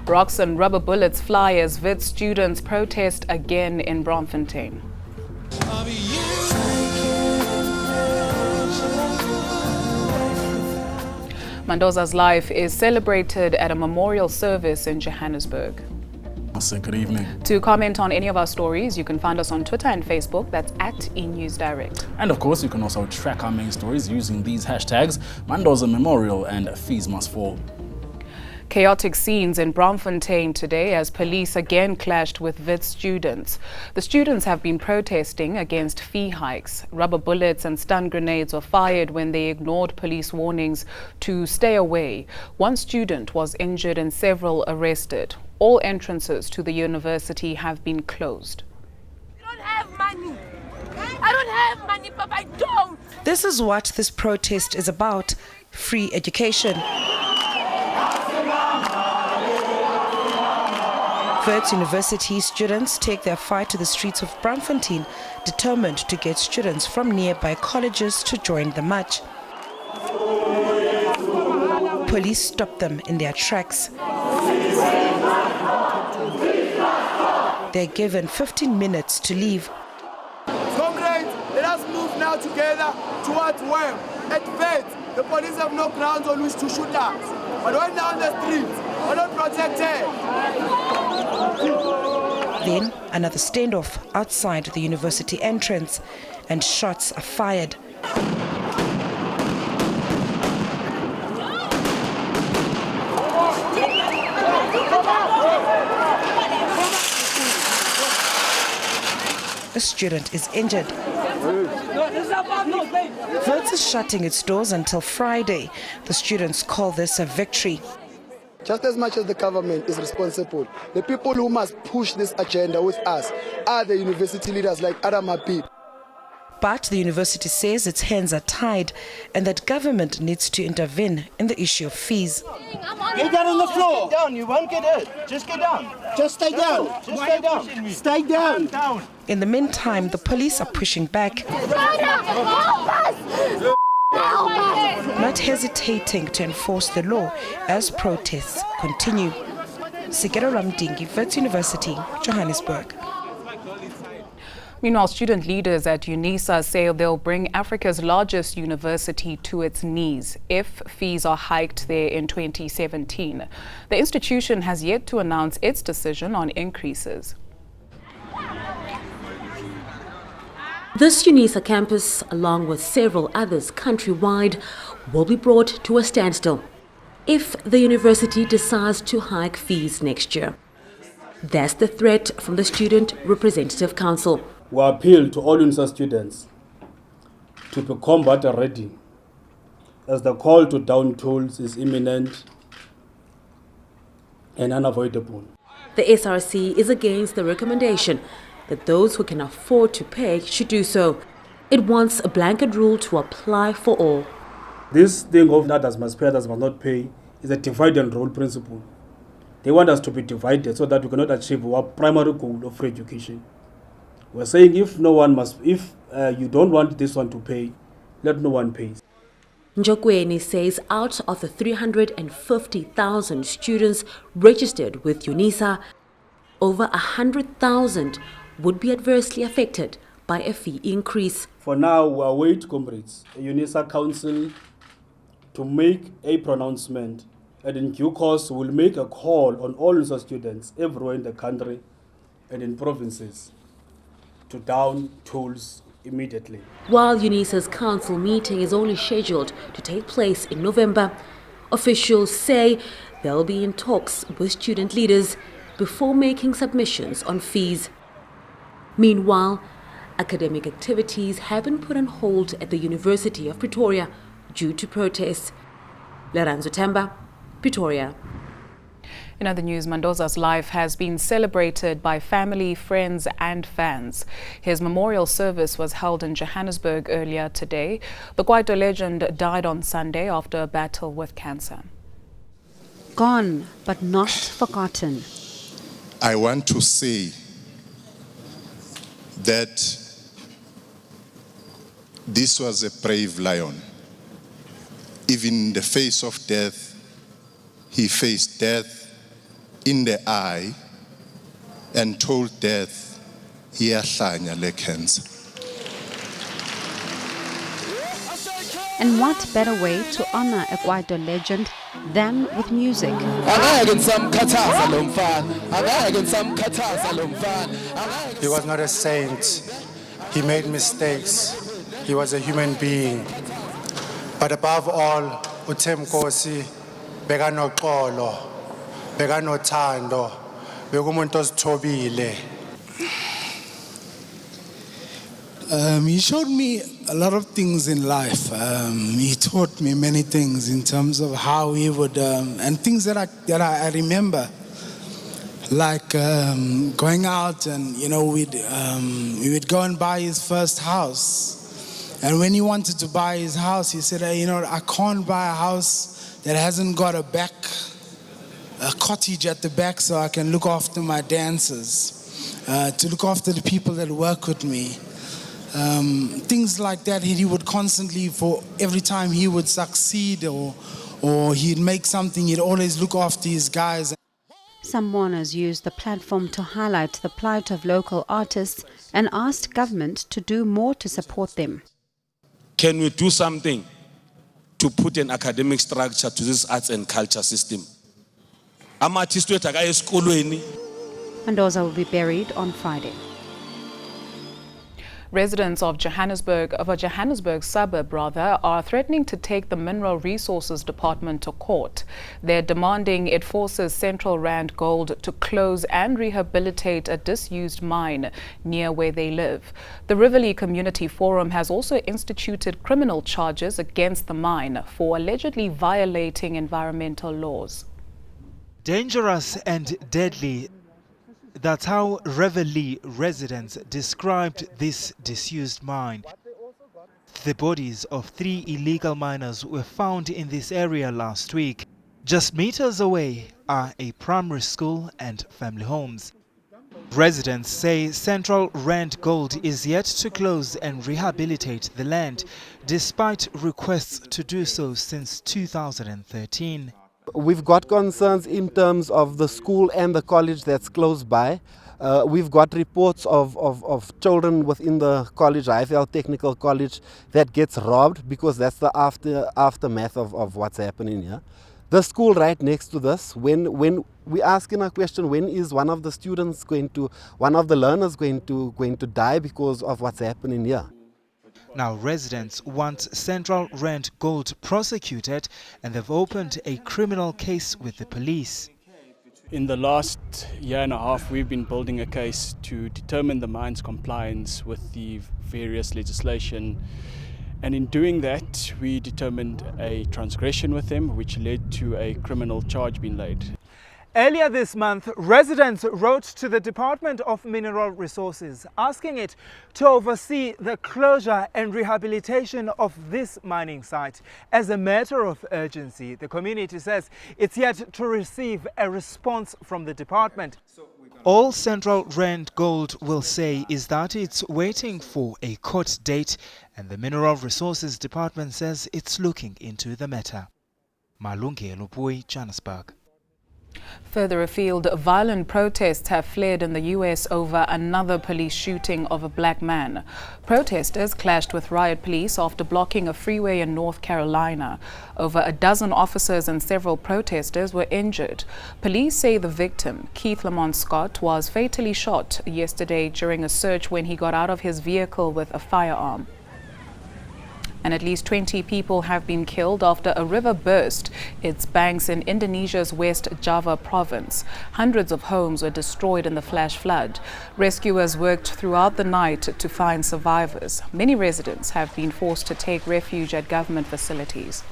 Rocks and rubber bullets fly as Wits students protest again in Braamfontein. Mandoza's life is celebrated at a memorial service in Johannesburg. Good evening. To comment on any of our stories, you can find us on Twitter and Facebook. That's at eNews Direct. And of course, you can also track our main stories using these hashtags, Mentos Memorial and Fees Must Fall. Chaotic scenes in Braamfontein today as police again clashed with Wits students. The students have been protesting against fee hikes. Rubber bullets and stun grenades were fired when they ignored police warnings to stay away. One student was injured and several arrested. All entrances to the university have been closed. I don't have money. I don't have money, but I don't. This is what this protest is about: free education. Wits University students take their fight to the streets of Braamfontein, determined to get students from nearby colleges to join the march. Police stop them in their tracks. They're given 15 minutes to leave. Comrades, let us move now together towards where? At Wits, the police have no grounds on which to shoot us. But when they're on the streets, we're not protected. Then another standoff outside the university entrance, and shots are fired. A student is injured. Wits is shutting its doors until Friday. The students call this a victory. Just as much as the government is responsible, the people who must push this agenda with us are the university leaders like Adam Habib. But the university says its hands are tied and that government needs to intervene in the issue of fees. Get down on the floor. Get down, you won't get hurt. Just get down. Just stay down. Just stay down. Stay down. In the meantime, the police are pushing back, not hesitating to enforce the law as protests continue. Sigero Ramdingi, Wits University, Johannesburg. Meanwhile, student leaders at UNISA say they'll bring Africa's largest university to its knees if fees are hiked there in 2017. The institution has yet to announce its decision on increases. This UNISA campus, along with several others countrywide, will be brought to a standstill if the university decides to hike fees next year. That's the threat from the Student Representative Council. We appeal to all UNISA students to be combat ready, as the call to down tolls is imminent and unavoidable. The SRC is against the recommendation that those who can afford to pay should do so. It wants a blanket rule to apply for all. This thing of others must pay, others must not pay is a divide and rule principle. They want us to be divided so that we cannot achieve our primary goal of free education. We're saying if you don't want this one to pay, let no one pay. Njokweni says out of the 350,000 students registered with UNISA, over 100,000 would be adversely affected by a fee increase. For now, we await, comrades, a UNISA council to make a pronouncement, and in due course we'll make a call on all UNISA students everywhere in the country and in provinces to down tools immediately. While UNISA's council meeting is only scheduled to take place in November, officials say they'll be in talks with student leaders before making submissions on fees. Meanwhile, academic activities have been put on hold at the University of Pretoria due to protests. Leranzo Temba, Pretoria. In other news, Mandoza's life has been celebrated by family, friends and fans. His memorial service was held in Johannesburg earlier today. The Kwaito legend died on Sunday after a battle with cancer. Gone, but not forgotten. I want to say that this was a brave lion. Even in the face of death, he faced death in the eye and told death, "Iyahlanya le cancer." And what better way to honor a Kwaito legend than with music? He was not a saint. He made mistakes. He was a human being. But above all, uThemkosi bekanoxolo, bekanothando, bekumuntu ozithobile. He showed me a lot of things in life. He taught me many things in terms of how he would, and things that I remember, like going out and we would go and buy his first house. And when he wanted to buy his house, he said, I can't buy a house that hasn't got a cottage at the back, so I can look after my dancers, to look after the people that work with me. Things like that, he would constantly, for every time he would succeed or he'd make something, he'd always look after his guys. Some mourners used the platform to highlight the plight of local artists and asked government to do more to support them. Can we do something to put an academic structure to this arts and culture system? Mandoza will be buried on Friday. Residents of a Johannesburg suburb are threatening to take the Mineral Resources Department to court. They're demanding it forces Central Randgold to close and rehabilitate a disused mine near where they live. The Riverlea Community Forum has also instituted criminal charges against the mine for allegedly violating environmental laws. Dangerous and deadly. That's how Riverlea residents described this disused mine. The bodies of 3 illegal miners were found in this area last week. Just meters away are a primary school and family homes. Residents say Central Randgold is yet to close and rehabilitate the land, despite requests to do so since 2013. We've got concerns in terms of the school and the college that's close by. We've got reports of children within the college, IFL Technical College, that gets robbed because that's the aftermath of what's happening here. The school right next to this, when we asking a question, when is one of the learners going to die because of what's happening here? Now residents want Central Randgold prosecuted, and they've opened a criminal case with the police. In the last year and a half, we've been building a case to determine the mine's compliance with the various legislation. And in doing that, we determined a transgression with them, which led to a criminal charge being laid. Earlier this month, residents wrote to the Department of Mineral Resources asking it to oversee the closure and rehabilitation of this mining site. As a matter of urgency, the community says it's yet to receive a response from the department. All Central Randgold will say is that it's waiting for a court date, and the Mineral Resources Department says it's looking into the matter. Malungelo Pui, Johannesburg. Further afield, violent protests have flared in the U.S. over another police shooting of a black man. Protesters clashed with riot police after blocking a freeway in North Carolina. Over a dozen officers and several protesters were injured. Police say the victim, Keith Lamont Scott, was fatally shot yesterday during a search when he got out of his vehicle with a firearm. And at least 20 people have been killed after a river burst its banks in Indonesia's West Java province. Hundreds of homes were destroyed in the flash flood. Rescuers worked throughout the night to find survivors. Many residents have been forced to take refuge at government facilities.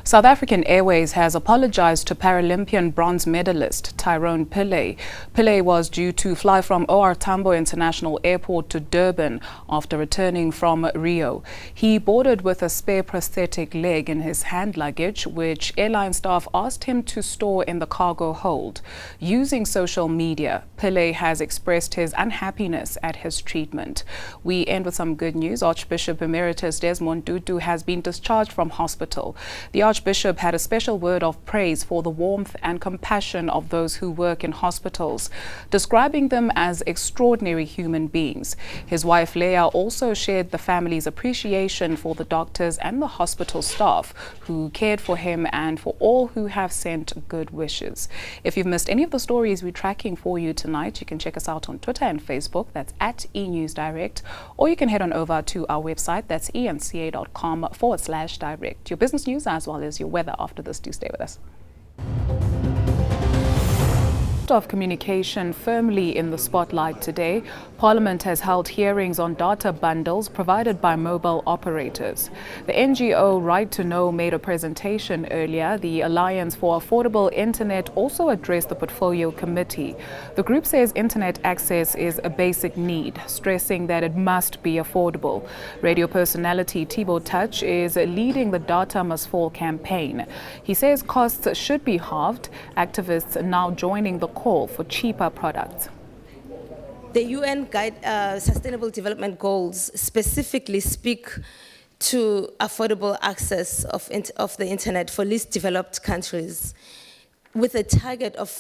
South African Airways has apologized to Paralympian bronze medalist Tyrone Pillay. Pillay was due to fly from OR Tambo International Airport to Durban after returning from Rio. He boarded with a spare prosthetic leg in his hand luggage, which airline staff asked him to store in the cargo hold. Using social media, Pillay has expressed his unhappiness at his treatment. We end with some good news. Archbishop Emeritus Desmond Tutu has been discharged from hospital. The Archbishop had a special word of praise for the warmth and compassion of those who work in hospitals, describing them as extraordinary human beings. His wife Leah also shared the family's appreciation for the doctors and the hospital staff who cared for him and for all who have sent good wishes. If you've missed any of the stories we're tracking for you tonight, you can check us out on Twitter and Facebook. That's at eNews Direct, or you can head on over to our website. That's eNCA.com/direct. Your business news as well as your weather after this. Do stay with us. Of communication firmly in the spotlight today, Parliament has held hearings on data bundles provided by mobile operators. The NGO Right to Know made a presentation earlier. The Alliance for Affordable Internet also addressed the Portfolio Committee. The group says internet access is a basic need, stressing that it must be affordable. Radio personality Thibaut Touch is leading the Data Must Fall campaign. He says costs should be halved. Activists are now joining the call for cheaper products. The UN Sustainable Development Goals specifically speak to affordable access of the internet for least developed countries, with a target of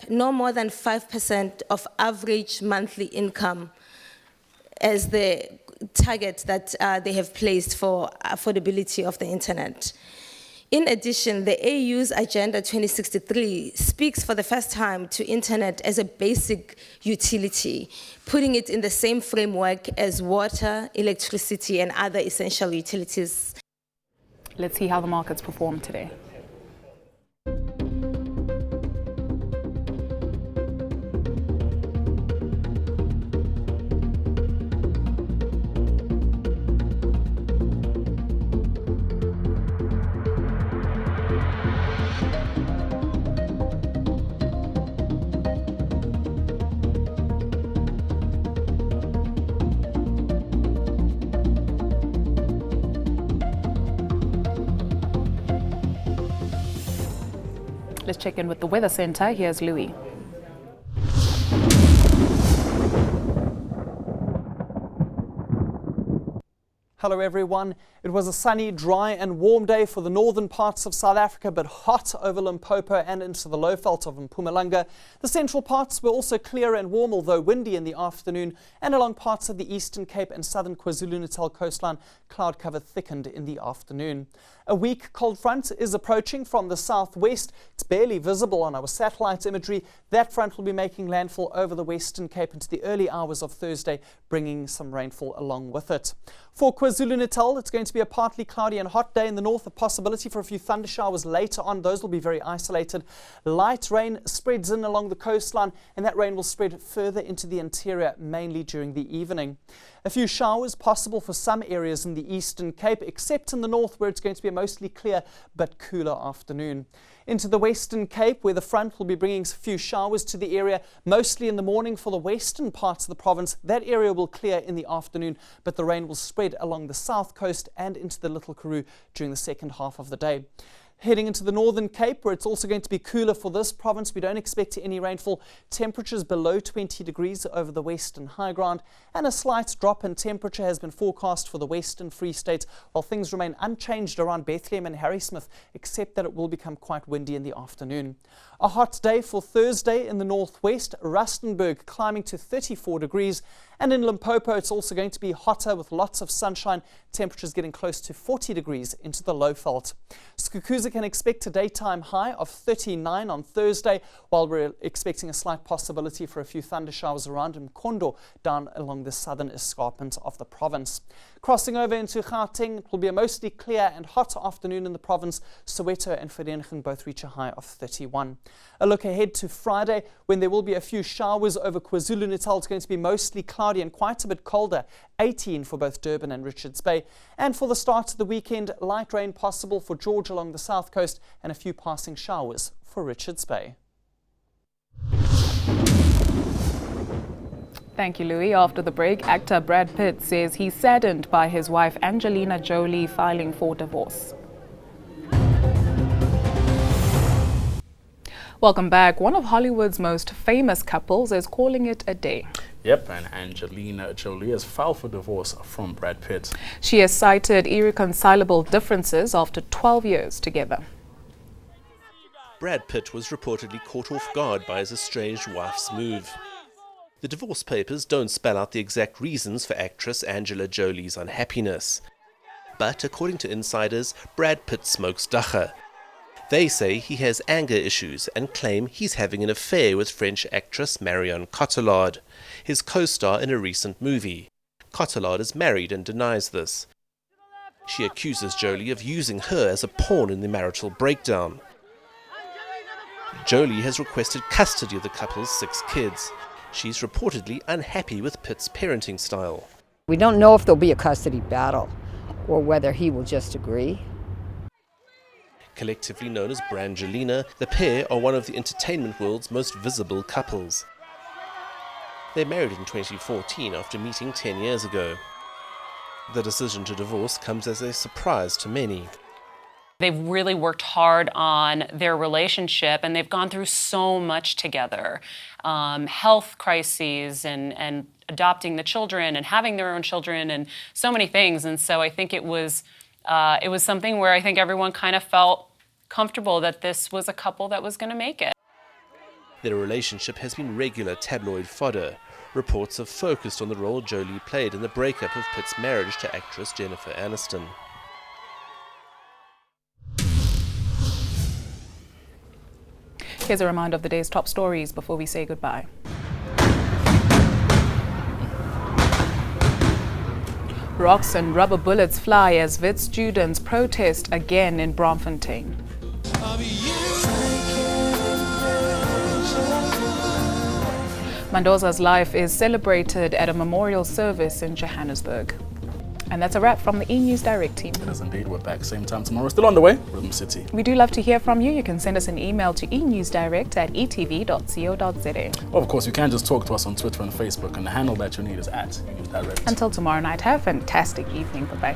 no more than 5% of average monthly income as the target that they have placed for affordability of the internet. In addition, the AU's Agenda 2063 speaks for the first time to internet as a basic utility, putting it in the same framework as water, electricity, and other essential utilities. Let's see how the markets performed today. Let's check in with the Weather Center. Here's Louis. Hello everyone. It was a sunny, dry and warm day for the northern parts of South Africa, but hot over Limpopo and into the Lowveld of Mpumalanga. The central parts were also clear and warm, although windy in the afternoon, and along parts of the Eastern Cape and southern KwaZulu-Natal coastline, cloud cover thickened in the afternoon. A weak cold front is approaching from the southwest. It's barely visible on our satellite imagery. That front will be making landfall over the Western Cape into the early hours of Thursday, bringing some rainfall along with it. For KwaZulu-Natal, it's going to be a partly cloudy and hot day in the north, a possibility for a few thunder showers later on. Those will be very isolated. Light rain spreads in along the coastline, and that rain will spread further into the interior, mainly during the evening. A few showers possible for some areas in the Eastern Cape, except in the north where it's going to be a mostly clear but cooler afternoon. Into the Western Cape, where the front will be bringing a few showers to the area, mostly in the morning for the western parts of the province. That area will clear in the afternoon, but the rain will spread along the south coast and into the Little Karoo during the second half of the day. Heading into the Northern Cape, where it's also going to be cooler for this province, we don't expect any rainfall. Temperatures below 20 degrees over the western high ground, and a slight drop in temperature has been forecast for the Western Free State, while things remain unchanged around Bethlehem and Harrismith, except that it will become quite windy in the afternoon. A hot day for Thursday in the northwest, Rustenburg climbing to 34 degrees, and in Limpopo it's also going to be hotter with lots of sunshine, temperatures getting close to 40 degrees into the Lowveld. Skukuza can expect a daytime high of 39 on Thursday, while we're expecting a slight possibility for a few thunder showers around Mkondo down along the southern escarpment of the province. Crossing over into Gauteng, it will be a mostly clear and hot afternoon in the province. Soweto and Vereeniging both reach a high of 31. A look ahead to Friday, when there will be a few showers over KwaZulu-Natal. It's going to be mostly cloudy and quite a bit colder, 18 for both Durban and Richards Bay. And for the start of the weekend, light rain possible for George along the south coast and a few passing showers for Richards Bay. Thank you, Louis. After the break, actor Brad Pitt says he's saddened by his wife Angelina Jolie filing for divorce. Welcome back. One of Hollywood's most famous couples is calling it a day. Yep, and Angelina Jolie has filed for divorce from Brad Pitt. She has cited irreconcilable differences after 12 years together. Brad Pitt was reportedly caught off guard by his estranged wife's move. The divorce papers don't spell out the exact reasons for actress Angela Jolie's unhappiness. But according to insiders, Brad Pitt smokes dacha. They say he has anger issues and claim he's having an affair with French actress Marion Cotillard, his co-star in a recent movie. Cotillard is married and denies this. She accuses Jolie of using her as a pawn in the marital breakdown. Jolie has requested custody of the couple's 6 kids. She's reportedly unhappy with Pitt's parenting style. We don't know if there'll be a custody battle or whether he will just agree. Collectively known as Brangelina, the pair are one of the entertainment world's most visible couples. They married in 2014 after meeting 10 years ago. The decision to divorce comes as a surprise to many. They've really worked hard on their relationship, and they've gone through so much together. Health crises and adopting the children and having their own children and so many things. And so I think it was something where I think everyone kind of felt comfortable that this was a couple that was going to make it. Their relationship has been regular tabloid fodder. Reports have focused on the role Jolie played in the breakup of Pitt's marriage to actress Jennifer Aniston. Here's a reminder of the day's top stories before we say goodbye. Rocks and rubber bullets fly as Wits students protest again in Braamfontein. Mandoza's life is celebrated at a memorial service in Johannesburg. And that's a wrap from the eNews Direct team. It is indeed. We're back same time tomorrow. Still on the way, Rhythm City. We do love to hear from you. You can send us an email to enewsdirect@etv.co.za. Well, of course, you can just talk to us on Twitter and Facebook, and the handle that you need is @eNewsDirect. Until tomorrow night, have a fantastic evening. Bye-bye.